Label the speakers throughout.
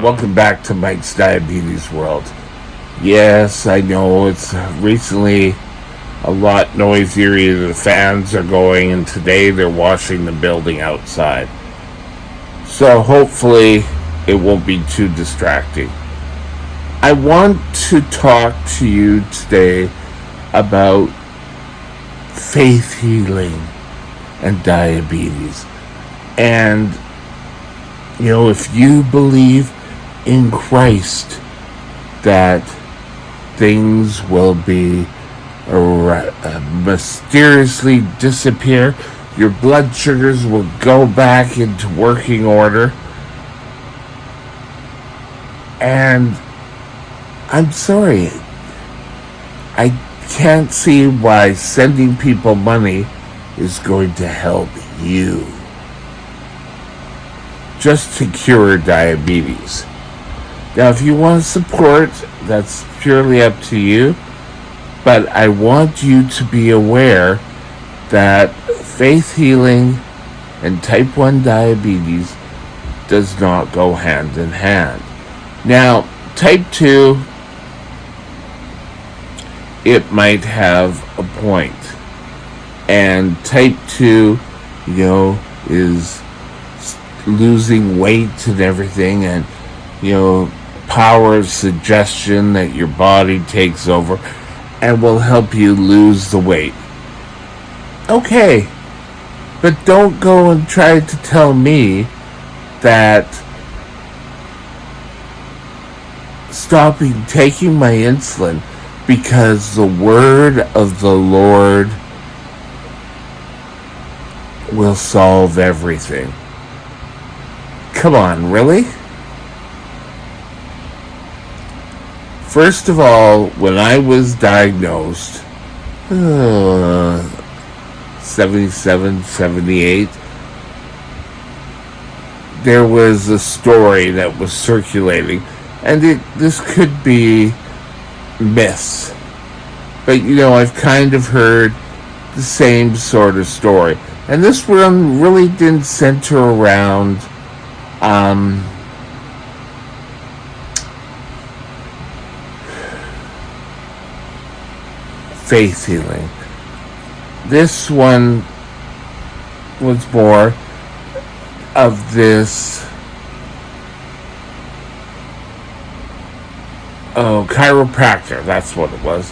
Speaker 1: welcome back to Mike's Diabetes World. Yes, I know it's recently a lot noisier. The fans are going, and today they're washing the building outside. So hopefully it won't be too distracting. I want to talk to you today about faith healing and diabetes. And if you believe in Christ, that things will be mysteriously disappear, your blood sugars will go back into working order, and I'm sorry, I can't see why sending people money is going to help you just to cure diabetes. Now, if you want support, that's purely up to you, but I want you to be aware that faith healing and type 1 diabetes does not go hand in hand. Now, type 2, it might have a point. And type 2, is losing weight and everything, and power of suggestion that your body takes over and will help you lose the weight. Okay, but don't go and try to tell me that stopping taking my insulin because the word of the Lord will solve everything. Come on, really? First of all, when I was diagnosed, 77, 78, there was a story that was circulating, and this could be myths, but I've kind of heard the same sort of story, and this one really didn't center around faith healing. This one was more of this chiropractor, that's what it was,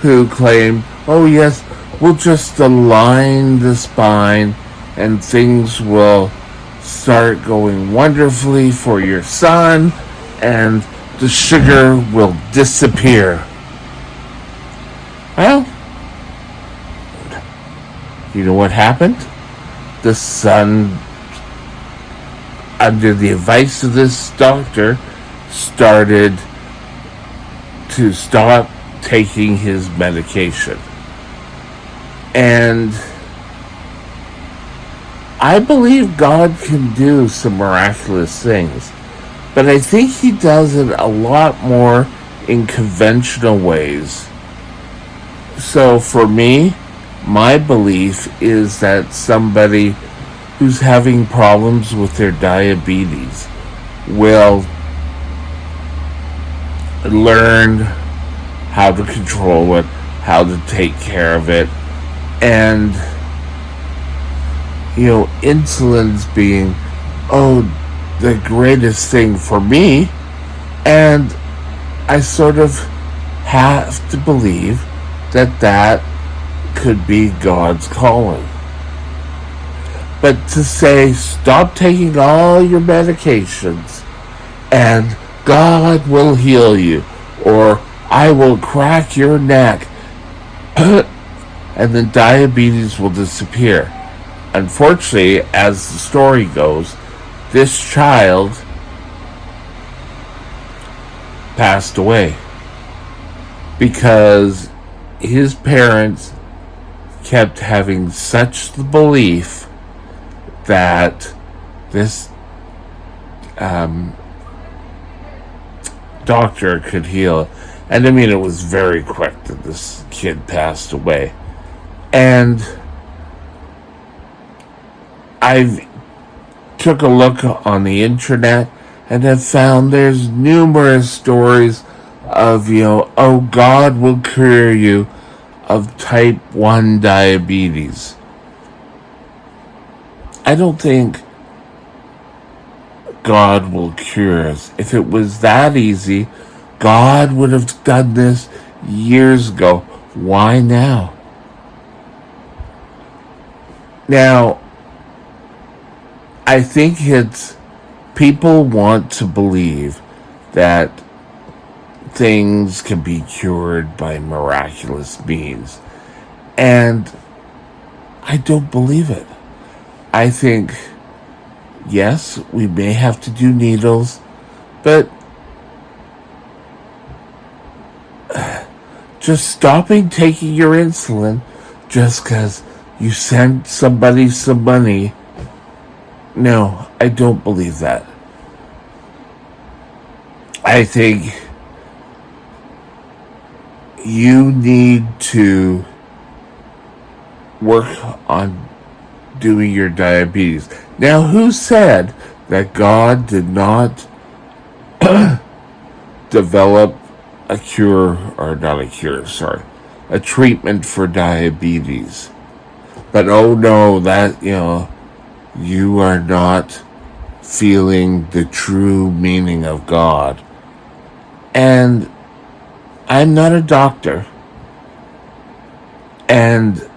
Speaker 1: who claimed, oh yes, we'll just align the spine and things will start going wonderfully for your son and the sugar will disappear. Well, you know what happened? The son, under the advice of this doctor, started to stop taking his medication. And I believe God can do some miraculous things, but I think he does it a lot more in conventional ways. So for me, my belief is that somebody who's having problems with their diabetes will learn how to control it, how to take care of it, and insulin's being the greatest thing for me, and I sort of have to believe that could be God's calling. But to say stop taking all your medications and God will heal you, or I will crack your neck and then diabetes will disappear. Unfortunately, as the story goes, this child passed away because his parents kept having such the belief that this doctor could heal. And I mean, it was very quick that this kid passed away. And I took a look on the internet and have found there's numerous stories of, oh, God will cure you of type 1 diabetes. I don't think God will cure us. If it was that easy, God would have done this years ago. Why now? Now, I think it's people want to believe that things can be cured by miraculous means. And I don't believe it. I think, yes, we may have to do needles, but just stopping taking your insulin just because you sent somebody some money, no, I don't believe that. I think you need to work on doing your diabetes. Now, who said that God did not develop a treatment for diabetes? But oh no, that, you are not feeling the true meaning of God. And I'm not a doctor. And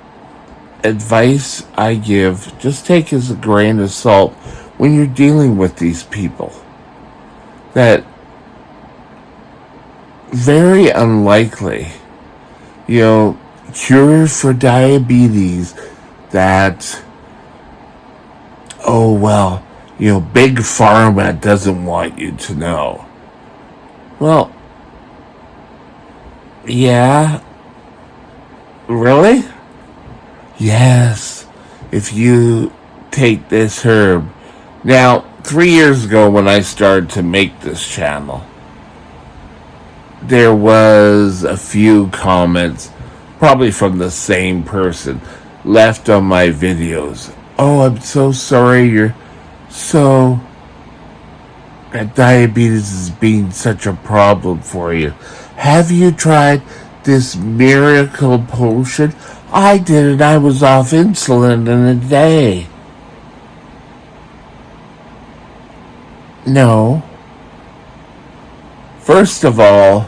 Speaker 1: advice I give, just take as a grain of salt when you're dealing with these people. That very unlikely, cure for diabetes that, oh, well, Big Pharma doesn't want you to know. Well, yeah, really? Yes, if you take this herb. Now, 3 years ago when I started to make this channel, there was a few comments, probably from the same person, left on my videos. Oh, I'm so sorry that diabetes is being such a problem for you. Have you tried this miracle potion? I did it. I was off insulin in a day. No. First of all,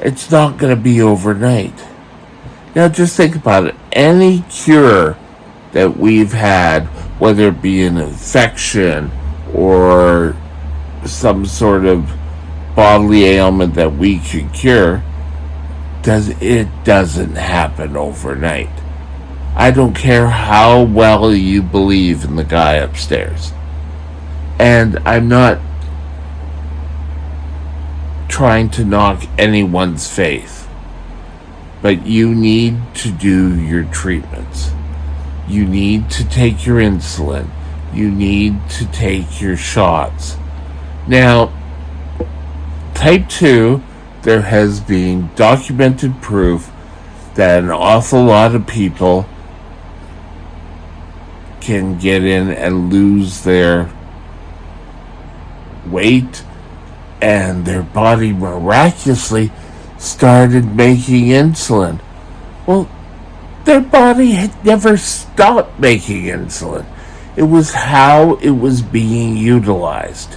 Speaker 1: it's not going to be overnight. Now just think about it. Any cure that we've had, whether it be an infection or some sort of bodily ailment that we can cure, it doesn't happen overnight. I don't care how well you believe in the guy upstairs. And I'm not trying to knock anyone's faith, but you need to do your treatments. You need to take your insulin. You need to take your shots. Now, type 2, there has been documented proof that an awful lot of people can get in and lose their weight, and their body miraculously started making insulin. Well, their body had never stopped making insulin. It was how it was being utilized.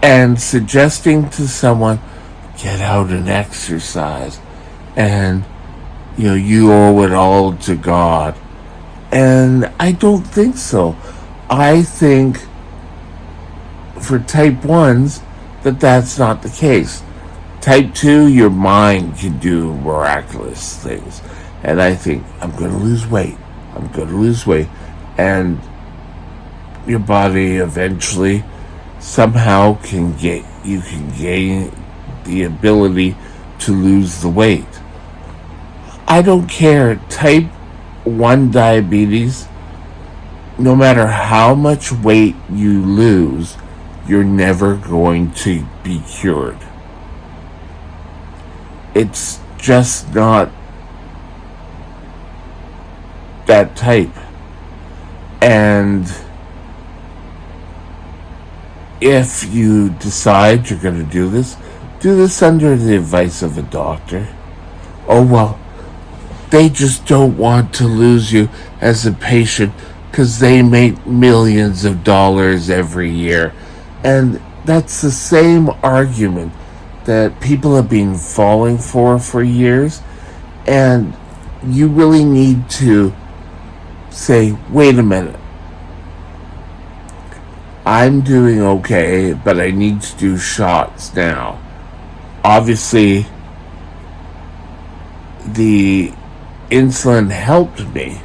Speaker 1: And suggesting to someone, get out and exercise, and you owe it all to God. And I don't think so. I think for type 1s that's not the case. Type 2, your mind can do miraculous things. And I think, I'm going to lose weight. And your body eventually somehow you can gain the ability to lose the weight. I don't care. Type 1 diabetes, no matter how much weight you lose, you're never going to be cured. It's just not that type. And If you decide you're going to do this under the advice of a doctor. Oh, well, they just don't want to lose you as a patient because they make millions of dollars every year. And that's the same argument that people have been falling for years. And you really need to say, wait a minute, I'm doing okay, but I need to do shots now. Obviously, the insulin helped me,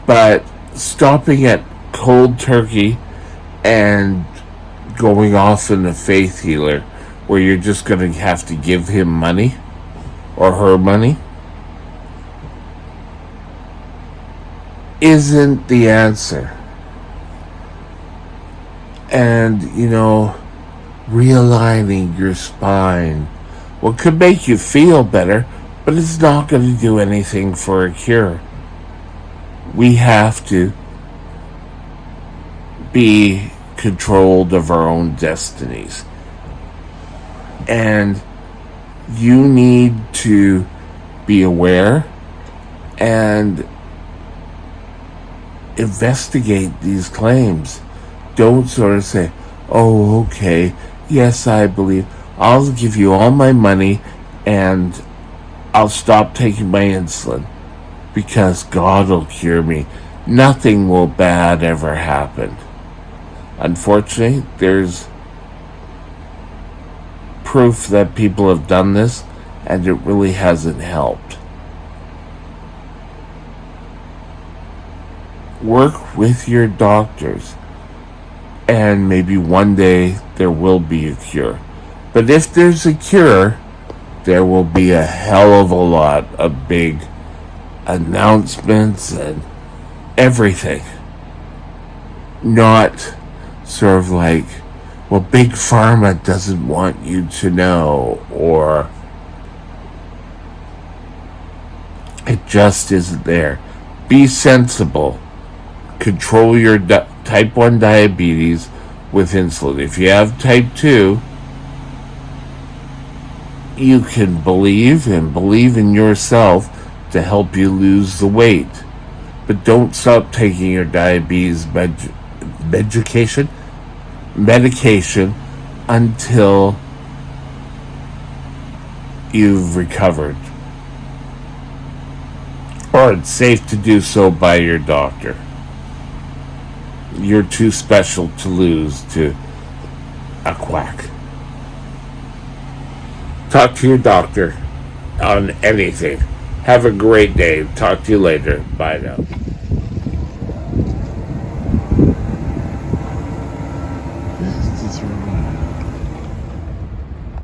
Speaker 1: but stopping at cold turkey and going off in a faith healer where you're just going to have to give him money or her money isn't the answer. And, realigning your spine, well, could make you feel better, but it's not going to do anything for a cure. We have to be controlled of our own destinies. And you need to be aware and investigate these claims. Don't sort of say, oh, okay, yes, I believe. I'll give you all my money and I'll stop taking my insulin because God will cure me. Nothing will bad ever happen. Unfortunately, there's proof that people have done this and it really hasn't helped. Work with your doctors, and maybe one day there will be a cure. But if there's a cure, there will be a hell of a lot of big announcements and everything. Not sort of like, well, Big Pharma doesn't want you to know, or it just isn't there. Be sensible. Control your type 1 diabetes with insulin. If you have type 2, you can believe in yourself to help you lose the weight. But don't stop taking your diabetes medication until you've recovered. Or it's safe to do so by your doctor. You're too special to lose to a quack. Talk to your doctor on anything. Have a great day. Talk to you later. Bye now.